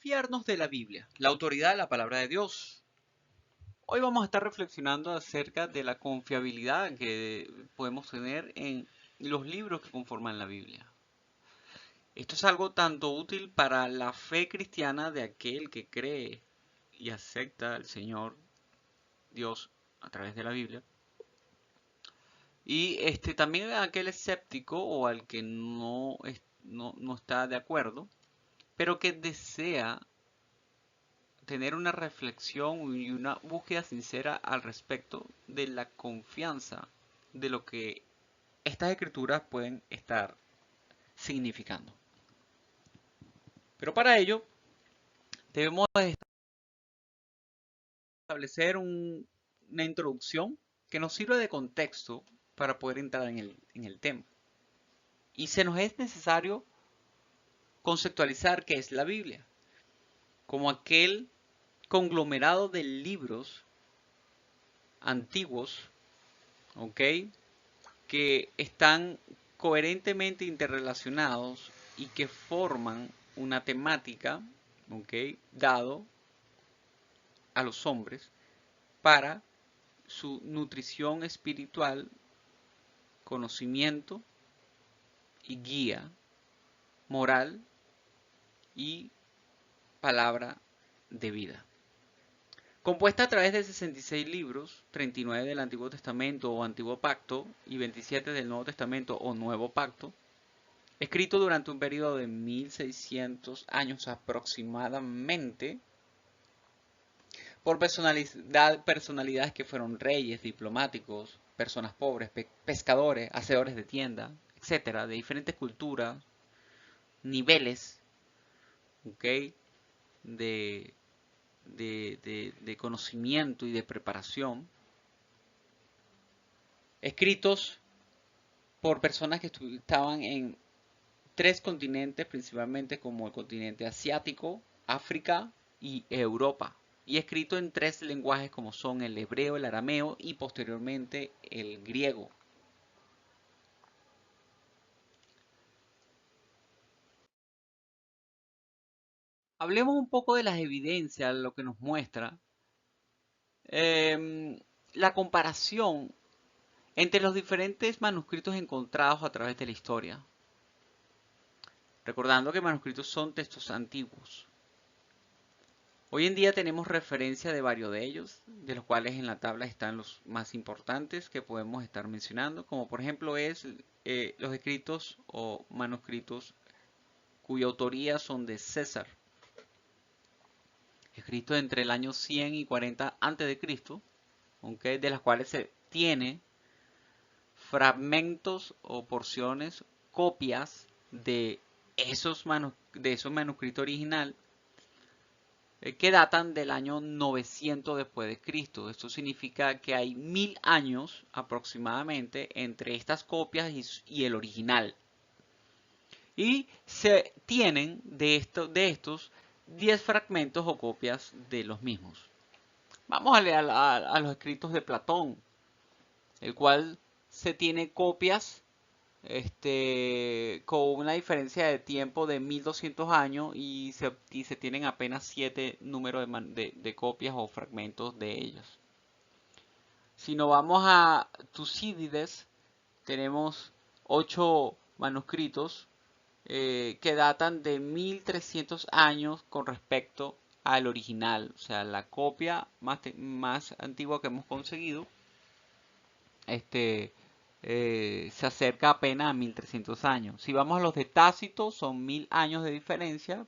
fiarnos de la Biblia, la autoridad de la palabra de Dios. Hoy vamos a estar reflexionando acerca de la confiabilidad que podemos tener en los libros que conforman la Biblia. Esto es algo tanto útil para la fe cristiana de aquel que cree y acepta al Señor Dios a través de la Biblia, y también a aquel escéptico o al que no está de acuerdo, pero que desea tener una reflexión y una búsqueda sincera al respecto de la confianza de lo que estas escrituras pueden estar significando. Pero para ello debemos establecer una introducción que nos sirva de contexto para poder entrar en el tema. Y se nos es necesario conceptualizar qué es la Biblia, como aquel conglomerado de libros antiguos, ¿ok?, que están coherentemente interrelacionados y que forman una temática, ¿ok?, dado a los hombres para su nutrición espiritual, conocimiento y guía moral y palabra de vida. Compuesta a través de 66 libros, 39 del Antiguo Testamento o Antiguo Pacto y 27 del Nuevo Testamento o Nuevo Pacto, escrito durante un periodo de 1600 años aproximadamente, por personalidades que fueron reyes, diplomáticos, personas pobres, pescadores, hacedores de tienda, etcétera, de diferentes culturas, niveles, ¿ok?, de, de conocimiento y de preparación, escritos por personas que estaban en tres continentes, principalmente como el continente asiático, África y Europa, y escrito en tres lenguajes como son el hebreo, el arameo y posteriormente el griego. Hablemos un poco de las evidencias, lo que nos muestra eh, la comparación entre los diferentes manuscritos encontrados a través de la historia. Recordando que manuscritos son textos antiguos. Hoy en día tenemos referencia de varios de ellos, de los cuales en la tabla están los más importantes que podemos estar mencionando, como por ejemplo los escritos o manuscritos cuya autoría son de César, escritos entre el año 100 y 40 a.C., ¿okay?, de las cuales se tiene fragmentos o porciones, copias de esos manuscritos original que datan del año 900 después de Cristo. Esto significa que hay 1000 años aproximadamente entre estas copias y el original. Y se tienen de estos 10 fragmentos o copias de los mismos. Vamos a leer a los escritos de Platón, el cual se tiene copias con una diferencia de tiempo de 1200 años y se tienen apenas 7 números de copias o fragmentos de ellos. Si nos vamos a Tucídides, tenemos 8 manuscritos que datan de 1300 años con respecto al original, o sea, la copia más antigua que hemos conseguido se acerca apenas a 1300 años. Si vamos a los de Tácito, son 1000 años de diferencia,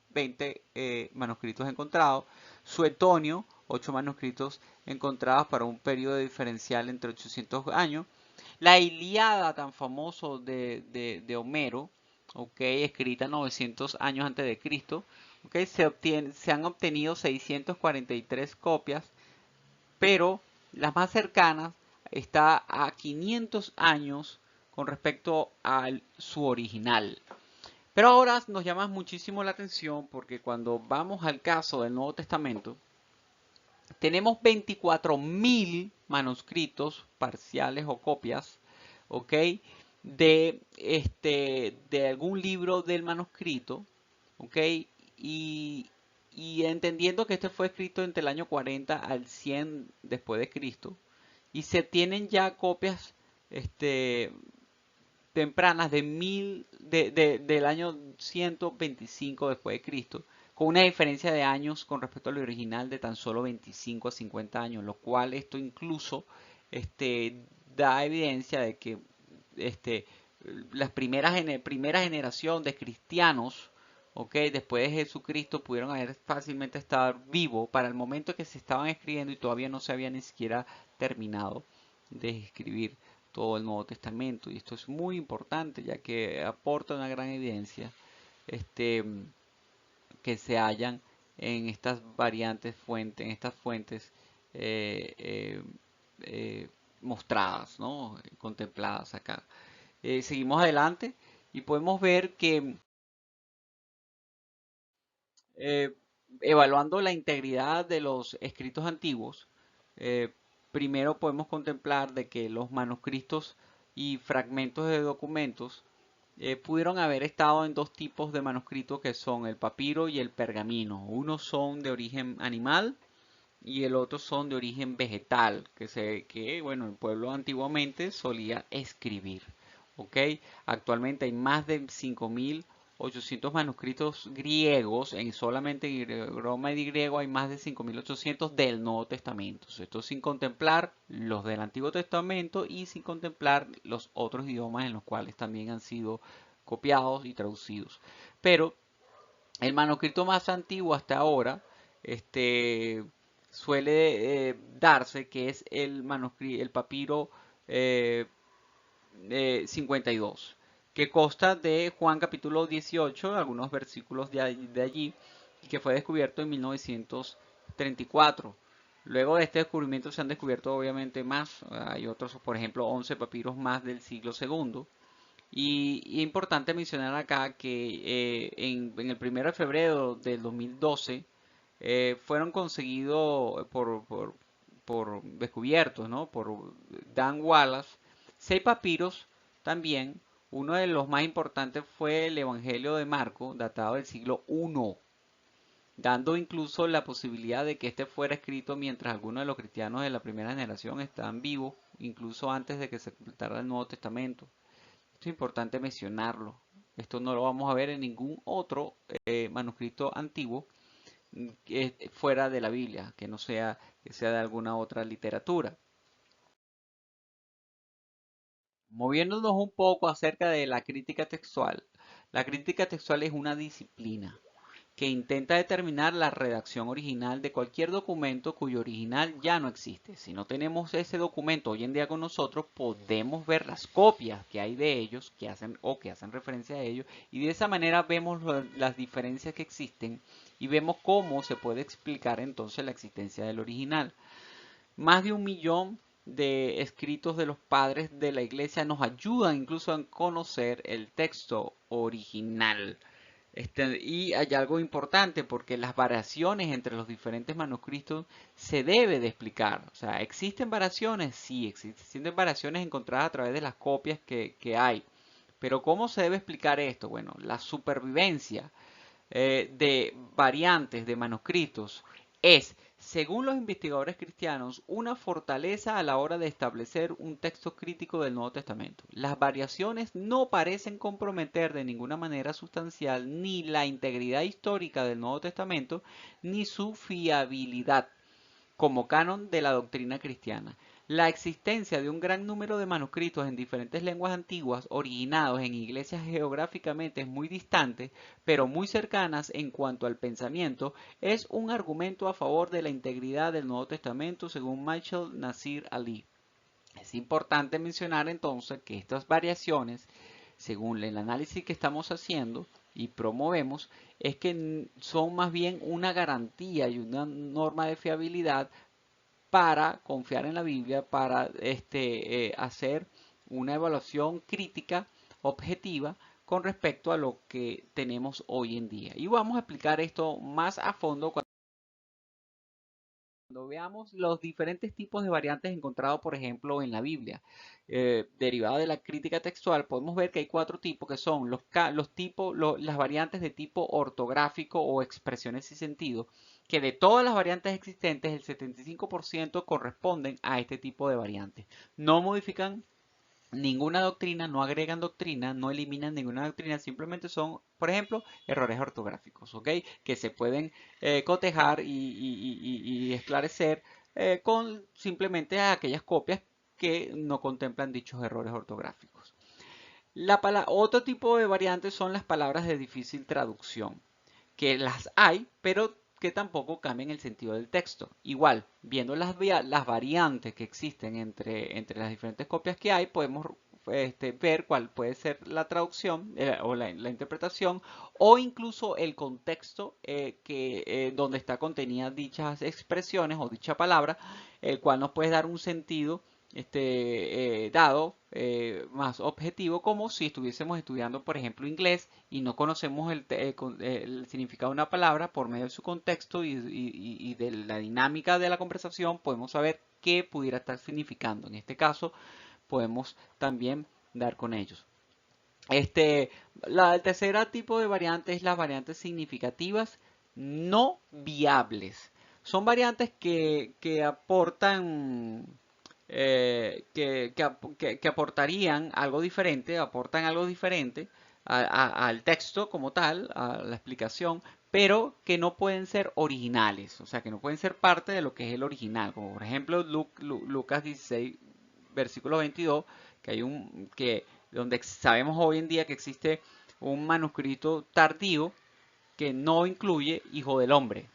20 manuscritos encontrados. Suetonio, 8 manuscritos encontrados para un periodo diferencial entre 800 años. La Ilíada, tan famoso de Homero, okay, escrita 900 años antes de Cristo, okay, se han obtenido 643 copias, pero las más cercanas está a 500 años con respecto a su original. Pero ahora nos llama muchísimo la atención porque cuando vamos al caso del Nuevo Testamento, tenemos 24.000 manuscritos parciales o copias, ¿ok?, de algún libro del manuscrito, ¿ok?, y y entendiendo que este fue escrito entre el año 40 al 100 después de Cristo, y se tienen ya copias este, tempranas del año 125 después de Cristo, con una diferencia de años con respecto al original de tan solo 25 a 50 años, lo cual esto incluso da evidencia de que este, primera generación de cristianos, después de Jesucristo pudieron haber fácilmente estado vivos para el momento que se estaban escribiendo y todavía no se había ni siquiera terminado de escribir todo el Nuevo Testamento. Y esto es muy importante ya que aporta una gran evidencia este, que se hallan en estas variantes fuentes, en estas fuentes eh, eh, eh, mostradas, ¿no? Contempladas acá. Seguimos adelante y podemos ver que eh, evaluando la integridad de los escritos antiguos, eh, primero podemos contemplar de que los manuscritos y fragmentos de documentos pudieron haber estado en dos tipos de manuscritos que son el papiro y el pergamino. Unos son de origen animal y el otro son de origen vegetal, bueno, el pueblo antiguamente solía escribir. ¿Ok? Actualmente hay más de 5.800 manuscritos griegos, solamente en idioma y griego hay más de 5.800 del Nuevo Testamento. Esto sin contemplar los del Antiguo Testamento y sin contemplar los otros idiomas en los cuales también han sido copiados y traducidos. Pero el manuscrito más antiguo hasta ahora, suele darse que es el papiro eh, 52, que consta de Juan capítulo 18, algunos versículos de allí, que fue descubierto en 1934. Luego de este descubrimiento se han descubierto obviamente más, hay otros, por ejemplo, 11 papiros más del siglo segundo. Y es importante mencionar acá que en el 1 de febrero del 2012 fueron conseguidos por descubiertos, ¿no? Por Dan Wallace, 6 papiros también. Uno de los más importantes fue el Evangelio de Marco, datado del siglo I, dando incluso la posibilidad de que este fuera escrito mientras algunos de los cristianos de la primera generación estaban vivos, incluso antes de que se completara el Nuevo Testamento. Esto es importante mencionarlo. Esto no lo vamos a ver en ningún otro manuscrito antiguo fuera de la Biblia, que sea de alguna otra literatura. Moviéndonos un poco acerca de la crítica textual. La crítica textual es una disciplina que intenta determinar la redacción original de cualquier documento cuyo original ya no existe. Si no tenemos ese documento hoy en día con nosotros, podemos ver las copias que hay de ellos que hacen referencia a ellos y de esa manera vemos las diferencias que existen y vemos cómo se puede explicar entonces la existencia del original. Más de 1 millón de escritos de los padres de la iglesia nos ayudan incluso a conocer el texto original. Y hay algo importante porque las variaciones entre los diferentes manuscritos se debe de explicar. O sea, ¿existen variaciones? Sí, existen variaciones encontradas a través de las copias que hay. Pero ¿cómo se debe explicar esto? Bueno, la supervivencia de variantes de manuscritos es, según los investigadores cristianos, una fortaleza a la hora de establecer un texto crítico del Nuevo Testamento. Las variaciones no parecen comprometer de ninguna manera sustancial ni la integridad histórica del Nuevo Testamento ni su fiabilidad como canon de la doctrina cristiana. La existencia de un gran número de manuscritos en diferentes lenguas antiguas originados en iglesias geográficamente muy distantes, pero muy cercanas en cuanto al pensamiento, es un argumento a favor de la integridad del Nuevo Testamento según Michael Nasir Ali. Es importante mencionar entonces que estas variaciones, según el análisis que estamos haciendo y promovemos, es que son más bien una garantía y una norma de fiabilidad para confiar en la Biblia, para hacer una evaluación crítica, objetiva, con respecto a lo que tenemos hoy en día. Y vamos a explicar esto más a fondo Cuando veamos los diferentes tipos de variantes encontrados, por ejemplo, en la Biblia, derivada de la crítica textual, podemos ver que hay 4 tipos que son las variantes de tipo ortográfico o expresiones sin sentido, que de todas las variantes existentes, el 75% corresponden a este tipo de variantes. No modifican ninguna doctrina, no agregan doctrina, no eliminan ninguna doctrina, simplemente son, por ejemplo, errores ortográficos, ¿ok? Que se pueden cotejar y esclarecer con simplemente aquellas copias que no contemplan dichos errores ortográficos. Otro tipo de variantes son las palabras de difícil traducción, que las hay, pero que tampoco cambian el sentido del texto. Igual, viendo las variantes que existen entre las diferentes copias que hay, podemos ver cuál puede ser la traducción o la interpretación o incluso el contexto donde está contenida dichas expresiones o dicha palabra, el cual nos puede dar un sentido dado más objetivo, como si estuviésemos estudiando, por ejemplo, inglés y no conocemos el significado de una palabra por medio de su contexto y de la dinámica de la conversación, podemos saber qué pudiera estar significando. En este caso, podemos también dar con ellos. El tercer tipo de variante es las variantes significativas no viables. Son variantes que aportan que aportarían aportan algo diferente al texto como tal, a la explicación, pero que no pueden ser originales, o sea, que no pueden ser parte de lo que es el original, como por ejemplo Lucas 16, versículo 22, que hay donde sabemos hoy en día que existe un manuscrito tardío que no incluye hijo del hombre.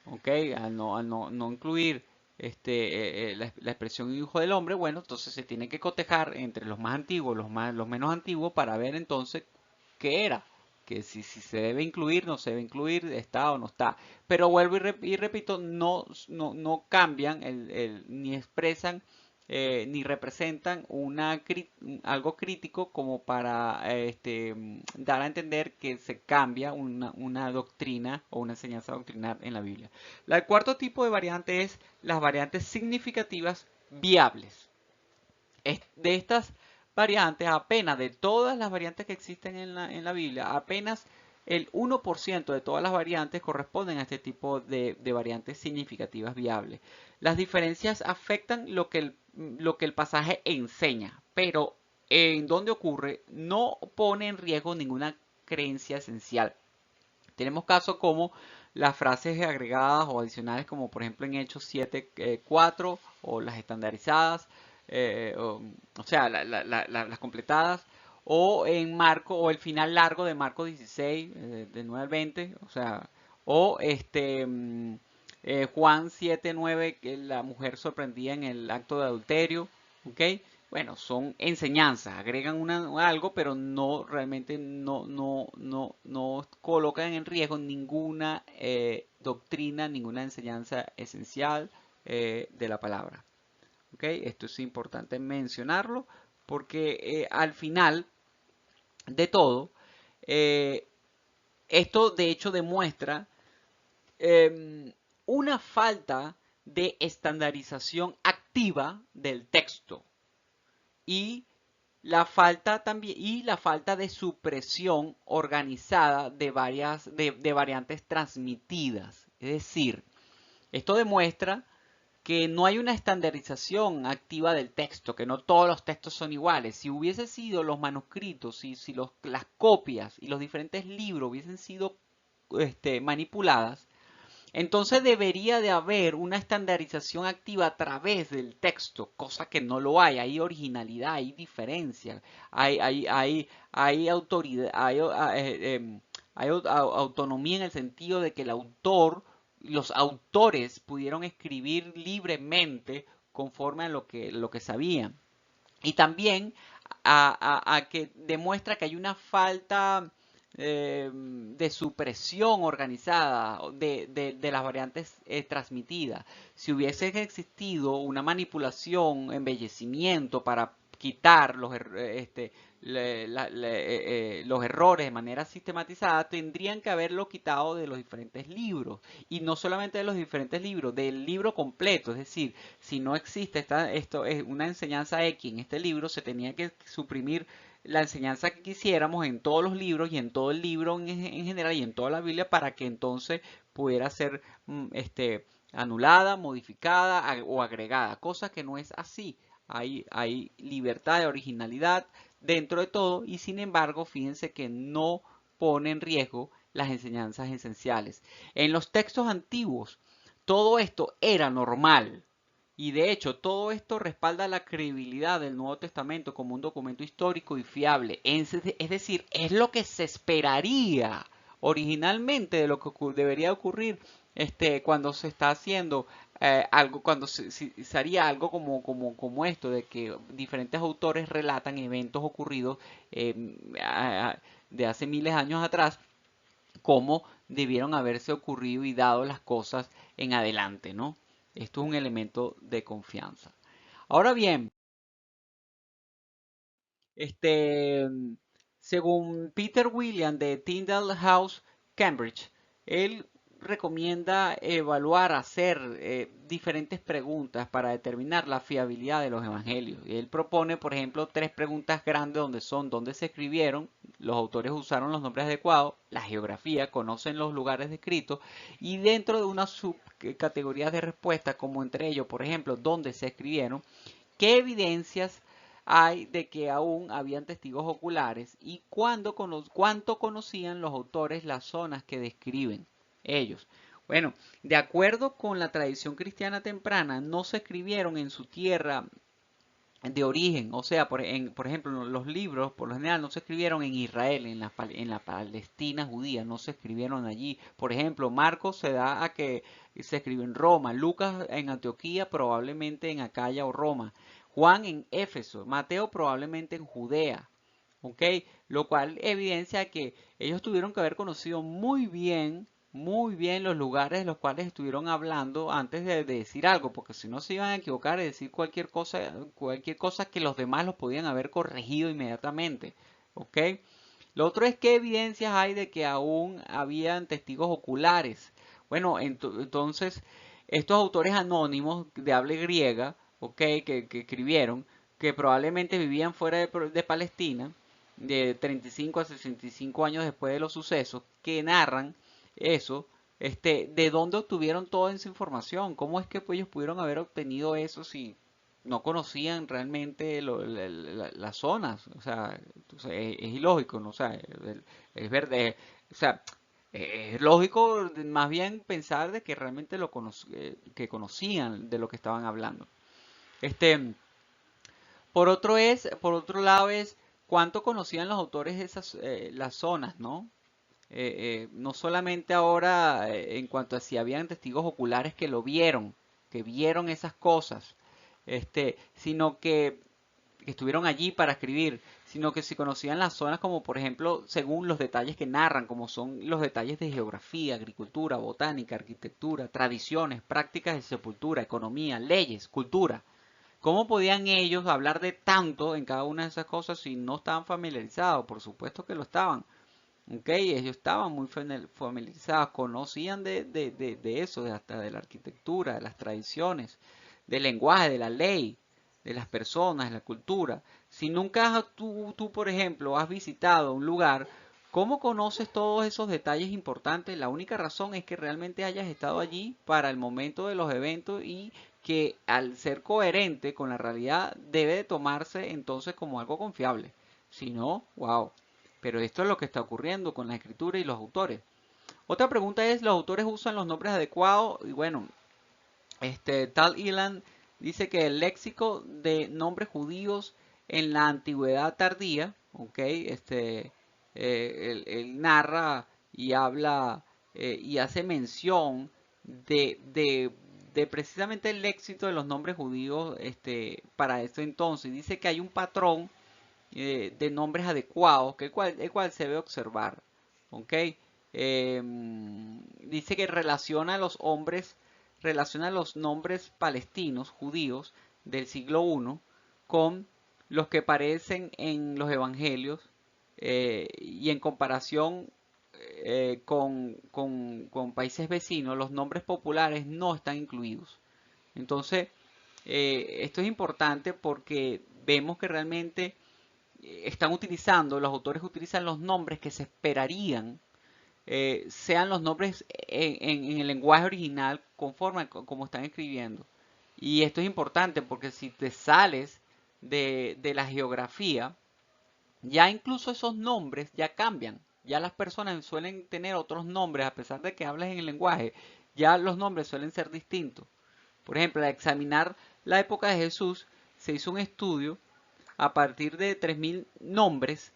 ¿Ok? Al no incluir la expresión hijo del hombre, bueno, entonces se tiene que cotejar entre los más antiguos, los menos antiguos, para ver entonces qué era. Que si se debe incluir, no se debe incluir, está o no está. Pero vuelvo y repito, no cambian ni expresan ni representan algo crítico como para dar a entender que se cambia una doctrina o una enseñanza doctrinal en la Biblia. El cuarto tipo de variante es las variantes significativas viables. De estas variantes, apenas de todas las variantes que existen en la Biblia, apenas el 1% de todas las variantes corresponden a este tipo de variantes significativas viables. Las diferencias afectan lo que el pasaje enseña, pero en donde ocurre no pone en riesgo ninguna creencia esencial. Tenemos casos como las frases agregadas o adicionales, como por ejemplo en Hechos 7:4 o las estandarizadas, o sea, las completadas, o en Marco, o el final largo de Marco 16, del 9 al 20, o sea, o Juan 7:9, que la mujer sorprendida en el acto de adulterio, ¿ok? Bueno, son enseñanzas, agregan algo, pero no realmente no colocan en riesgo ninguna doctrina, ninguna enseñanza esencial de la palabra. ¿Ok? Esto es importante mencionarlo porque al final de todo, eh, esto de hecho demuestra una falta de estandarización activa del texto y la falta de supresión organizada de variantes transmitidas. Es decir, esto demuestra que no hay una estandarización activa del texto, que no todos los textos son iguales. Si hubiese sido los manuscritos, si las copias y los diferentes libros hubiesen sido manipuladas, entonces debería de haber una estandarización activa a través del texto, cosa que no lo hay. Hay originalidad, hay diferencia, hay autoridad, hay autonomía en el sentido de que los autores pudieron escribir libremente conforme a lo que sabían. Y también a que demuestra que hay una falta de supresión organizada de las variantes transmitidas. Si hubiese existido una manipulación, embellecimiento para quitar los errores de manera sistematizada, tendrían que haberlo quitado de los diferentes libros. Y no solamente de los diferentes libros, del libro completo. Es decir, si no existe esto es una enseñanza X en este libro, se tenía que suprimir la enseñanza que quisiéramos en todos los libros y en todo el libro en general y en toda la Biblia para que entonces pudiera ser anulada, modificada o agregada, cosa que no es así. Hay libertad de originalidad dentro de todo y sin embargo, fíjense que no pone en riesgo las enseñanzas esenciales. En los textos antiguos, todo esto era normal. Y de hecho, todo esto respalda la credibilidad del Nuevo Testamento como un documento histórico y fiable. Es decir, es lo que se esperaría originalmente de lo que debería ocurrir cuando se está haciendo algo, cuando se haría algo como esto, de que diferentes autores relatan eventos ocurridos de hace miles de años atrás, cómo debieron haberse ocurrido y dado las cosas en adelante, ¿no? Esto es un elemento de confianza. Ahora bien, este, según Peter William de Tyndale House, Cambridge, él recomienda evaluar, hacer diferentes preguntas para determinar la fiabilidad de los evangelios. Él propone, por ejemplo, tres preguntas grandes donde son dónde se escribieron, los autores usaron los nombres adecuados, la geografía, conocen los lugares descritos y dentro de unas subcategorías de respuesta, como entre ellos, por ejemplo, dónde se escribieron, qué evidencias hay de que aún habían testigos oculares y cuánto conocían los autores las zonas que describen ellos. Bueno, de acuerdo con la tradición cristiana temprana, no se escribieron en su tierra de origen, o sea, por ejemplo, los libros por lo general no se escribieron en Israel, en la Palestina judía, no se escribieron allí. Por ejemplo, Marcos se da a que se escribió en Roma, Lucas en Antioquía, probablemente en Acaya o Roma, Juan en Éfeso, Mateo probablemente en Judea, ¿ok? Lo cual evidencia que ellos tuvieron que haber conocido muy bien los lugares de los cuales estuvieron hablando antes de decir algo, porque si no se iban a equivocar y decir cualquier cosa que los demás los podían haber corregido inmediatamente, ¿ok? Lo otro es qué evidencias hay de que aún habían testigos oculares. Bueno, entonces estos autores anónimos de habla griega, ¿ok? Que escribieron, que probablemente vivían fuera de Palestina, de 35 a 65 años después de los sucesos, que narran eso, de dónde obtuvieron toda esa información, cómo es que pues, ellos pudieron haber obtenido eso si no conocían realmente las zonas, o sea, entonces, es ilógico, ¿no? O sea, es verdad, o sea, es lógico más bien pensar de que realmente que conocían de lo que estaban hablando. Este, por otro lado es cuánto conocían los autores esas las zonas, ¿no? No solamente ahora en cuanto a si habían testigos oculares que vieron esas cosas, sino que estuvieron allí para escribir, sino que si conocían las zonas como por ejemplo según los detalles que narran, como son los detalles de geografía, agricultura, botánica, arquitectura, tradiciones, prácticas de sepultura, economía, leyes, cultura. ¿Cómo podían ellos hablar de tanto en cada una de esas cosas si no estaban familiarizados? Por supuesto que lo estaban. Ok, ellos estaban muy familiarizados, conocían de eso, hasta de la arquitectura, de las tradiciones, del lenguaje, de la ley, de las personas, de la cultura. Si nunca tú, por ejemplo, has visitado un lugar, ¿cómo conoces todos esos detalles importantes? La única razón es que realmente hayas estado allí para el momento de los eventos y que al ser coherente con la realidad debe de tomarse entonces como algo confiable. Si no, wow. Pero esto es lo que está ocurriendo con la escritura y los autores. Otra pregunta es, ¿los autores usan los nombres adecuados? Y bueno, Tal Ilan dice que el léxico de nombres judíos en la antigüedad tardía, ok, él narra y habla y hace mención de precisamente el léxico de los nombres judíos para este entonces. Dice que hay un patrón de nombres adecuados, que el cual se debe observar. ¿Ok? Dice que relaciona los nombres palestinos, judíos, del siglo I con los que aparecen en los evangelios y en comparación con países vecinos, los nombres populares no están incluidos. Entonces, esto es importante porque vemos que realmente están utilizando, los autores utilizan los nombres que se esperarían sean los nombres en el lenguaje original conforme como están escribiendo. Y esto es importante porque si te sales de la geografía, ya incluso esos nombres ya cambian. Ya las personas suelen tener otros nombres a pesar de que hables en el lenguaje. Ya los nombres suelen ser distintos. Por ejemplo, al examinar la época de Jesús, se hizo un estudio a partir de 3000 nombres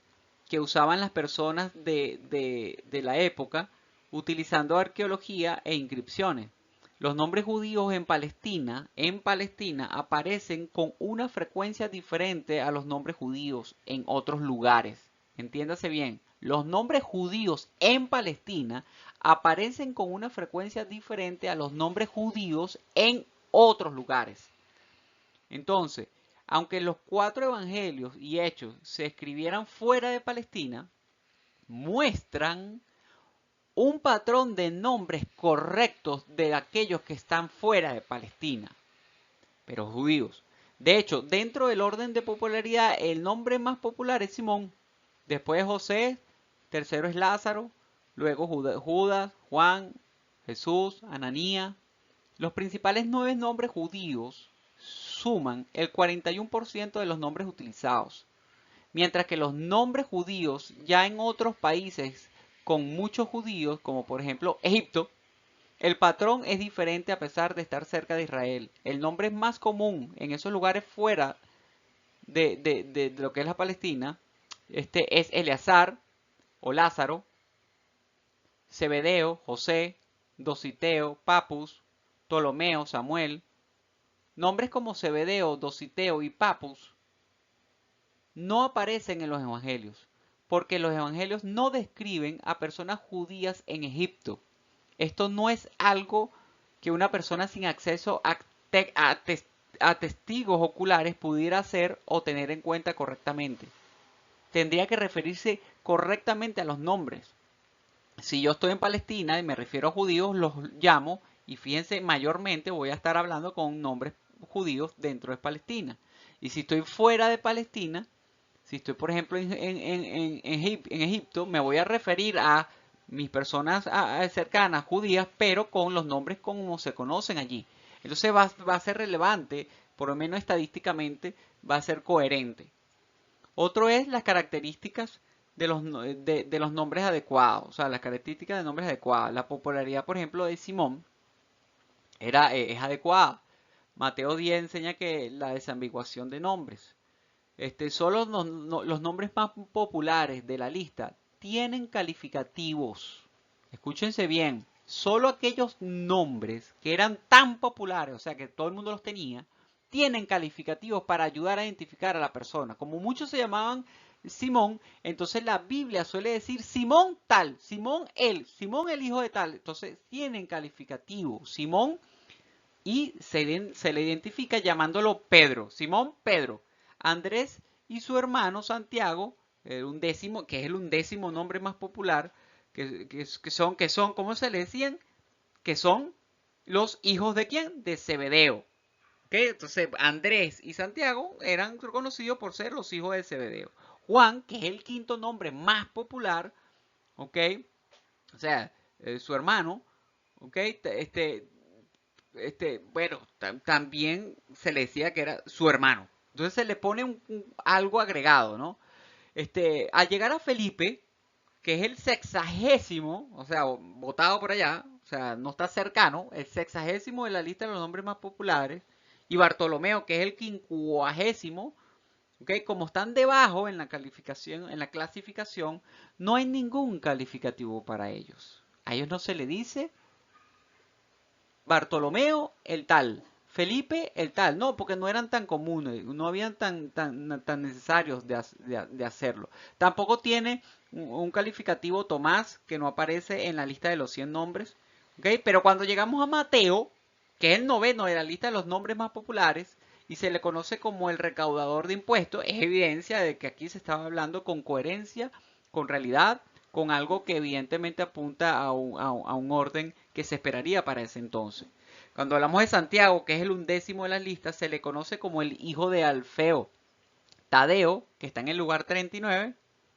que usaban las personas de la época utilizando arqueología e inscripciones. Los nombres judíos en Palestina aparecen con una frecuencia diferente a los nombres judíos en otros lugares. Entiéndase bien, los nombres judíos en Palestina aparecen con una frecuencia diferente a los nombres judíos en otros lugares. Entonces, aunque los 4 evangelios y hechos se escribieran fuera de Palestina, muestran un patrón de nombres correctos de aquellos que están fuera de Palestina, pero judíos. De hecho, dentro del orden de popularidad, el nombre más popular es Simón, después José, tercero es Lázaro, luego Judas, Juan, Jesús, Ananías. Los principales 9 nombres judíos suman el 41% de los nombres utilizados, mientras que los nombres judíos ya en otros países con muchos judíos, como por ejemplo Egipto, el patrón es diferente a pesar de estar cerca de Israel. El nombre más común en esos lugares fuera de lo que es la Palestina es Eleazar o Lázaro, Zebedeo, José, Dositeo, Papus, Ptolomeo, Samuel. Nombres como Zebedeo, Dositeo y Papus no aparecen en los evangelios, porque los evangelios no describen a personas judías en Egipto. Esto no es algo que una persona sin acceso a testigos oculares pudiera hacer o tener en cuenta correctamente. Tendría que referirse correctamente a los nombres. Si yo estoy en Palestina y me refiero a judíos, los llamo, y fíjense, mayormente voy a estar hablando con nombres judíos dentro de Palestina. Y si estoy fuera de Palestina, si estoy por ejemplo en Egipto, me voy a referir a mis personas cercanas, judías, pero con los nombres como se conocen allí. Entonces va a ser relevante, por lo menos estadísticamente, va a ser coherente. Otro es las características de los nombres adecuados, o sea, las características de nombres adecuados. La popularidad, por ejemplo, de Simón es adecuada. Mateo 10 enseña que la desambiguación de nombres. Solo los nombres más populares de la lista tienen calificativos. Escúchense bien, solo aquellos nombres que eran tan populares, o sea que todo el mundo los tenía, tienen calificativos para ayudar a identificar a la persona. Como muchos se llamaban Simón, entonces la Biblia suele decir Simón tal, Simón el hijo de tal. Entonces tienen calificativo Simón y se le identifica llamándolo Pedro, Simón Pedro. Andrés y su hermano Santiago, que es el 11º nombre más popular, que son, ¿cómo se le decían? Que son los hijos de ¿quién? De Zebedeo. ¿Okay? Entonces Andrés y Santiago eran reconocidos por ser los hijos de Zebedeo. Juan, que es el 5.º nombre más popular, ¿ok? O sea, su hermano, ¿ok? Bueno, también se le decía que era su hermano. Entonces se le pone algo agregado, ¿no? Al llegar a Felipe, que es el 60º, o sea, votado por allá, o sea, no está cercano, el 60º de la lista de los nombres más populares, y Bartolomeo, que es el 50º, ¿ok? Como están debajo en la clasificación, no hay ningún calificativo para ellos. A ellos no se le dice Bartolomeo el tal, Felipe el tal, no, porque no eran tan comunes, no habían tan necesarios de hacerlo. Tampoco tiene un calificativo Tomás, que no aparece en la lista de los 100 nombres, ¿ok? Pero cuando llegamos a Mateo, que es el 9º de la lista de los nombres más populares, y se le conoce como el recaudador de impuestos. Es evidencia de que aquí se estaba hablando con coherencia, con realidad, con algo que evidentemente apunta a un orden que se esperaría para ese entonces. Cuando hablamos de Santiago, que es el 11º de la lista, se le conoce como el hijo de Alfeo. Tadeo, que está en el lugar 39,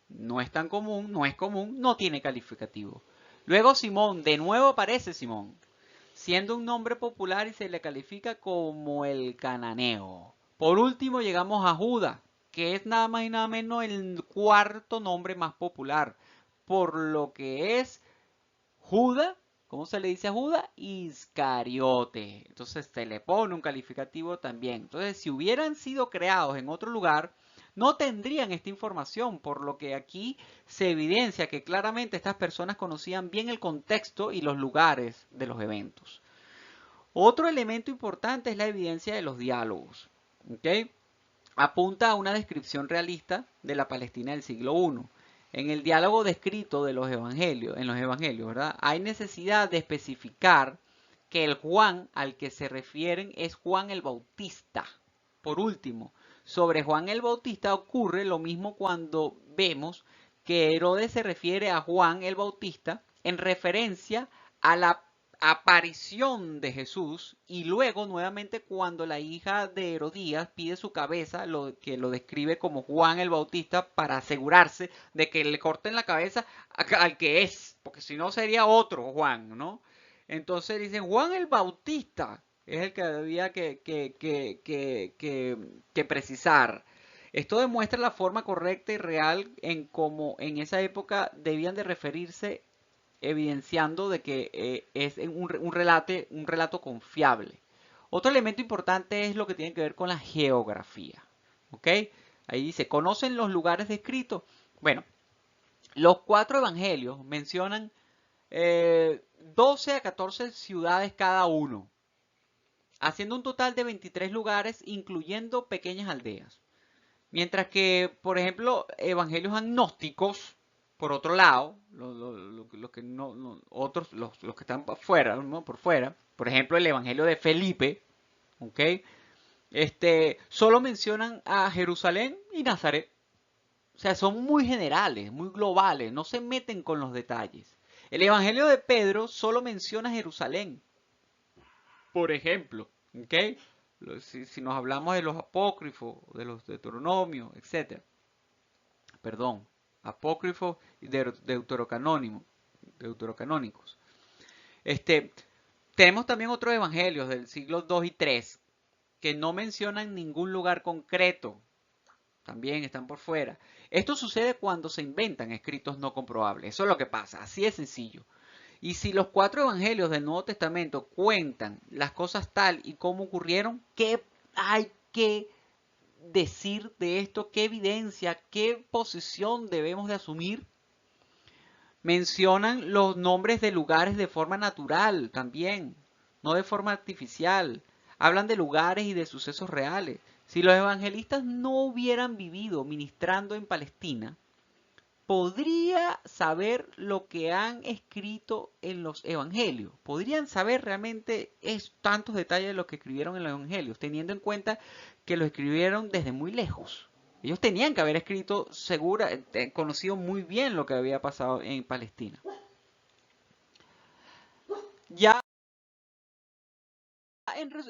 no es tan común, no es común, no tiene calificativo. Luego Simón, de nuevo aparece Simón, siendo un nombre popular y se le califica como el cananeo. Por último llegamos a Judas, que es nada más y nada menos el cuarto nombre más popular, por lo que es Judas. ¿Cómo se le dice a Judas? Iscariote. Entonces se le pone un calificativo también. Entonces, si hubieran sido creados en otro lugar, no tendrían esta información, por lo que aquí se evidencia que claramente estas personas conocían bien el contexto y los lugares de los eventos. Otro elemento importante es la evidencia de los diálogos. ¿Okay? Apunta a una descripción realista de la Palestina del siglo I. En el diálogo descrito de los evangelios, en los evangelios, ¿verdad? Hay necesidad de especificar que el Juan al que se refieren es Juan el Bautista. Por último, sobre Juan el Bautista ocurre lo mismo cuando vemos que Herodes se refiere a Juan el Bautista en referencia a la aparición de Jesús, y luego nuevamente cuando la hija de Herodías pide su cabeza, que lo describe como Juan el Bautista para asegurarse de que le corten la cabeza al que es, porque si no sería otro Juan, ¿no? Entonces dicen Juan el Bautista es el que había que precisar. Esto demuestra la forma correcta y real en cómo en esa época debían de referirse, evidenciando de que es un relato confiable. Otro elemento importante es lo que tiene que ver con la geografía. ¿Ok? Ahí dice, ¿conocen los lugares descritos? Bueno, los 4 evangelios mencionan 12 a 14 ciudades cada uno, haciendo un total de 23 lugares, incluyendo pequeñas aldeas. Mientras que, por ejemplo, evangelios agnósticos, por otro lado, los que otros, los que están por fuera, ¿no? Por fuera, por ejemplo, el evangelio de Felipe, ¿ok? Solo mencionan a Jerusalén y Nazaret. O sea, son muy generales, muy globales, no se meten con los detalles. El evangelio de Pedro solo menciona Jerusalén, por ejemplo, ¿ok? Si nos hablamos de los apócrifos, de los deuteronomios, etc. Perdón, apócrifos y deuterocanónicos. Tenemos también otros evangelios del siglo II y III que no mencionan ningún lugar concreto. También están por fuera. Esto sucede cuando se inventan escritos no comprobables. Eso es lo que pasa. Así de sencillo. Y si los 4 evangelios del Nuevo Testamento cuentan las cosas tal y como ocurrieron, ¿qué hay que decir de esto? ¿Qué evidencia? ¿Qué posición debemos de asumir? Mencionan los nombres de lugares de forma natural también, no de forma artificial. Hablan de lugares y de sucesos reales. Si los evangelistas no hubieran vivido ministrando en Palestina, podría saber lo que han escrito en los evangelios. Podrían saber realmente tantos detalles de lo que escribieron en los evangelios, teniendo en cuenta que lo escribieron desde muy lejos. Ellos tenían que haber escrito conocido muy bien lo que había pasado en Palestina. Ya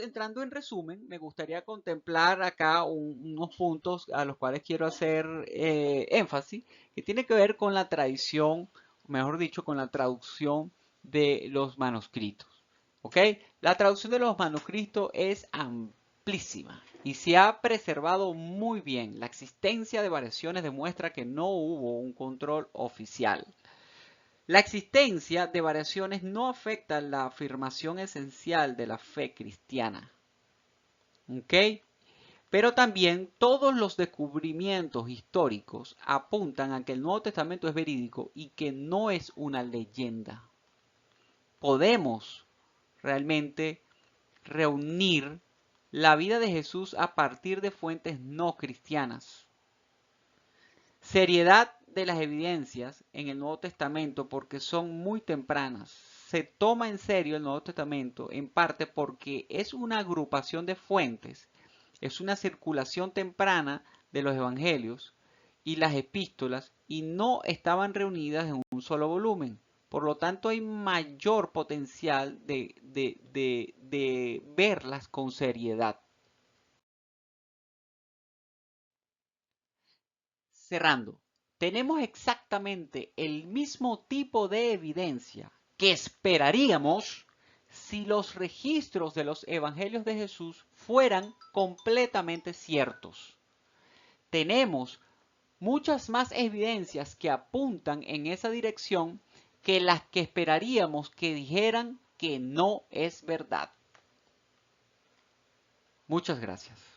entrando en resumen, me gustaría contemplar acá unos puntos a los cuales quiero hacer énfasis, que tiene que ver con la tradición, mejor dicho, con la traducción de los manuscritos. ¿Ok? La traducción de los manuscritos es amplísima y se ha preservado muy bien. La existencia de variaciones demuestra que no hubo un control oficial. La existencia de variaciones no afecta la afirmación esencial de la fe cristiana. ¿Ok? Pero también todos los descubrimientos históricos apuntan a que el Nuevo Testamento es verídico y que no es una leyenda. Podemos realmente reunir la vida de Jesús a partir de fuentes no cristianas. Seriedad de las evidencias en el Nuevo Testamento porque son muy tempranas. Se toma en serio el Nuevo Testamento en parte porque es una agrupación de fuentes es una circulación temprana de los evangelios y las epístolas y no estaban reunidas en un solo volumen. Por lo tanto, hay mayor potencial de verlas con seriedad. Cerrando, tenemos exactamente el mismo tipo de evidencia que esperaríamos si los registros de los evangelios de Jesús fueran completamente ciertos. Tenemos muchas más evidencias que apuntan en esa dirección que las que esperaríamos que dijeran que no es verdad. Muchas gracias.